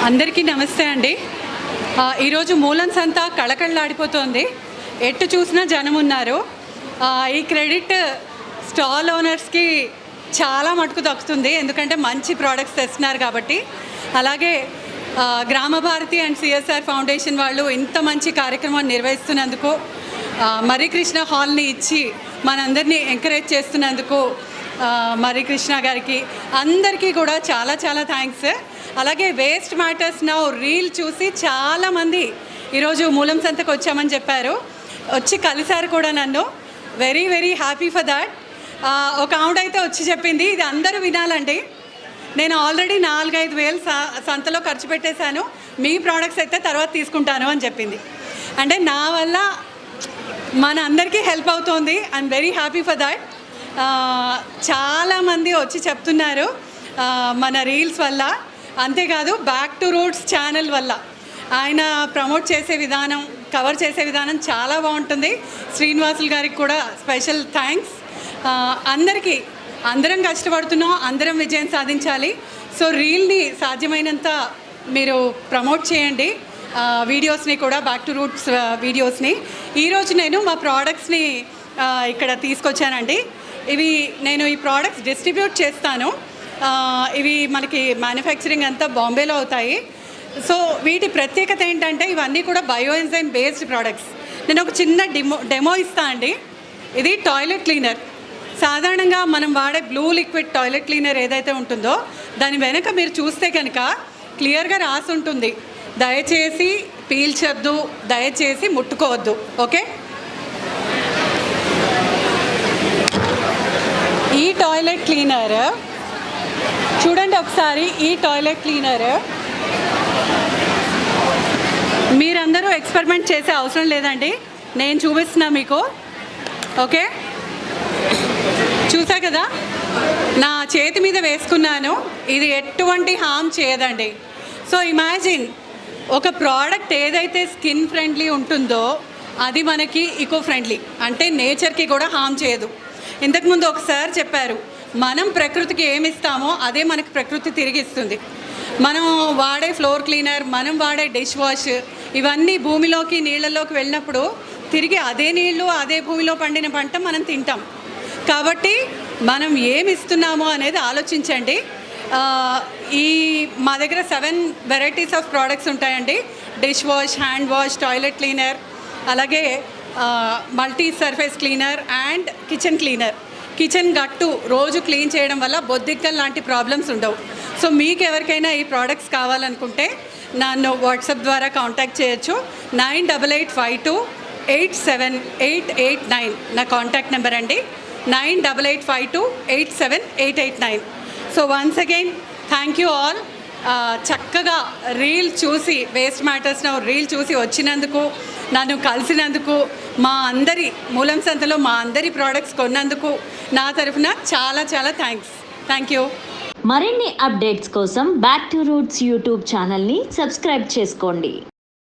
అందరికీ నమస్తే అండి. ఈరోజు మూలం సంత కళకళలాడిపోతుంది. ఎటు చూసినా జనం ఉన్నారు. ఈ క్రెడిట్ స్టాల్ ఓనర్స్కి చాలా మటుకు దక్కుతుంది, ఎందుకంటే మంచి ప్రోడక్ట్స్ తెస్తున్నారు కాబట్టి. అలాగే గ్రామ భారతి అండ్ సిఎస్ఆర్ ఫౌండేషన్ వాళ్ళు ఇంత మంచి కార్యక్రమాన్ని నిర్వహిస్తున్నందుకు, మర్రి కృష్ణ హాల్ని ఇచ్చి మనందరినీ ఎంకరేజ్ చేస్తున్నందుకు మర్రి కృష్ణ గారికి అందరికీ కూడా చాలా చాలా థ్యాంక్స్. అలాగే వేస్ట్ మ్యాటర్స్ నౌ రీల్ చూసి చాలామంది ఈరోజు మూలం సంతకు వచ్చామని చెప్పారు, వచ్చి కలిశారు కూడా నన్ను. Very very happy for that. ఒక ఆవిడైతే వచ్చి చెప్పింది, ఇది అందరూ వినాలండి, నేను ఆల్రెడీ 4-5 వేలు సంతలో ఖర్చు పెట్టేశాను, మీ ప్రోడక్ట్స్ అయితే తర్వాత తీసుకుంటాను అని చెప్పింది. అంటే నా వల్ల మన అందరికీ హెల్ప్ అవుతుంది. I'm very happy for that. చాలామంది వచ్చి చెప్తున్నారు మన రీల్స్ వల్ల. అంతేకాదు బ్యాక్ టు రూట్స్ ఛానల్ వల్ల ఆయన ప్రమోట్ చేసే విధానం, కవర్ చేసే విధానం చాలా బాగుంటుంది. శ్రీనివాసులు గారికి కూడా స్పెషల్ థ్యాంక్స్. అందరం కష్టపడుతున్నాం, అందరం విజయం సాధించాలి. సో రీల్ని సాధ్యమైనంత మీరు ప్రమోట్ చేయండి, వీడియోస్ని కూడా, బ్యాక్ టు రూట్స్ వీడియోస్ని. ఈరోజు నేను మా ప్రోడక్ట్స్ని ఇక్కడ తీసుకొచ్చానండి. నేను ఈ ప్రోడక్ట్స్ డిస్ట్రిబ్యూట్ చేస్తాను. ఇవి మనకి మ్యానుఫ్యాక్చరింగ్ అంతా బాంబేలో అవుతాయి. సో వీటి ప్రత్యేకత ఏంటంటే ఇవన్నీ కూడా బయో ఎంజైమ్ బేస్డ్ ప్రోడక్ట్స్. నేను ఒక చిన్న డెమో ఇస్తాను అండి. ఇది టాయిలెట్ క్లీనర్. సాధారణంగా మనం వాడే బ్లూ లిక్విడ్ టాయిలెట్ క్లీనర్ ఏదైతే ఉంటుందో దాని వెనక మీరు చూస్తే కనుక క్లియర్గా రాసి ఉంటుంది, దయచేసి పీల్చొద్దు, దయచేసి ముట్టుకోవద్దు. ఓకే, ఈ టాయిలెట్ క్లీనర్ చూడండి ఒకసారి. ఈ టాయిలెట్ క్లీనర్ మీరందరూ ఎక్స్పెరిమెంట్ చేసే అవసరం లేదండి, నేను చూపిస్తున్నా మీకు. ఓకే, చూసా కదా, నా చేతి మీద వేసుకున్నాను. ఇది ఎటువంటి హామ్ చేయదండి. సో ఇమాజిన్, ఒక ప్రోడక్ట్ ఏదైతే స్కిన్ ఫ్రెండ్లీ ఉంటుందో అది మనకి ఈకో ఫ్రెండ్లీ, అంటే నేచర్కి కూడా హామ్ చేయదు. ఇంతకుముందు ఒకసారి చెప్పారు, మనం ప్రకృతికి ఏమి ఇస్తామో అదే మనకి ప్రకృతి తిరిగి ఇస్తుంది. మనం వాడే ఫ్లోర్ క్లీనర్, మనం వాడే డిష్ వాష్, ఇవన్నీ భూమిలోకి నీళ్ళలోకి వెళ్ళినప్పుడు తిరిగి అదే నీళ్ళు, అదే భూమిలో పండిన పంట మనం తింటాం. కాబట్టి మనం ఏమి ఇస్తున్నామో అనేది ఆలోచించండి. మా దగ్గర 7 వెరైటీస్ ఆఫ్ ప్రోడక్ట్స్ ఉంటాయండి. Dish wash, hand wash, toilet cleaner, అలాగే multi surface cleaner and kitchen cleaner. Kitchen గట్టు రోజు క్లీన్ చేయడం వల్ల బొద్దిక్కలు లాంటి ప్రాబ్లమ్స్ ఉండవు. సో మీకు ఎవరికైనా ఈ ప్రోడక్ట్స్ కావాలనుకుంటే నన్ను వాట్సాప్ ద్వారా కాంటాక్ట్ చేయొచ్చు. 9885287889 నా కాంటాక్ట్ నెంబర్ అండి. 9885287889. So once again thank you all. చక్కగా రీల్ చూసి, వేస్ట్ మ్యాటర్స్ రీల్ చూసి వచ్చినందుకు, నన్ను కలిసినందుకు, మా అందరి మూలం సంతలో మా అందరి ప్రోడక్ట్స్ కొన్నందుకు నా తరఫున చాలా చాలా థ్యాంక్ యూ. మరిన్ని అప్డేట్స్ కోసం బ్యాక్ టు రూట్స్ యూట్యూబ్ ఛానల్ని సబ్స్క్రైబ్ చేసుకోండి.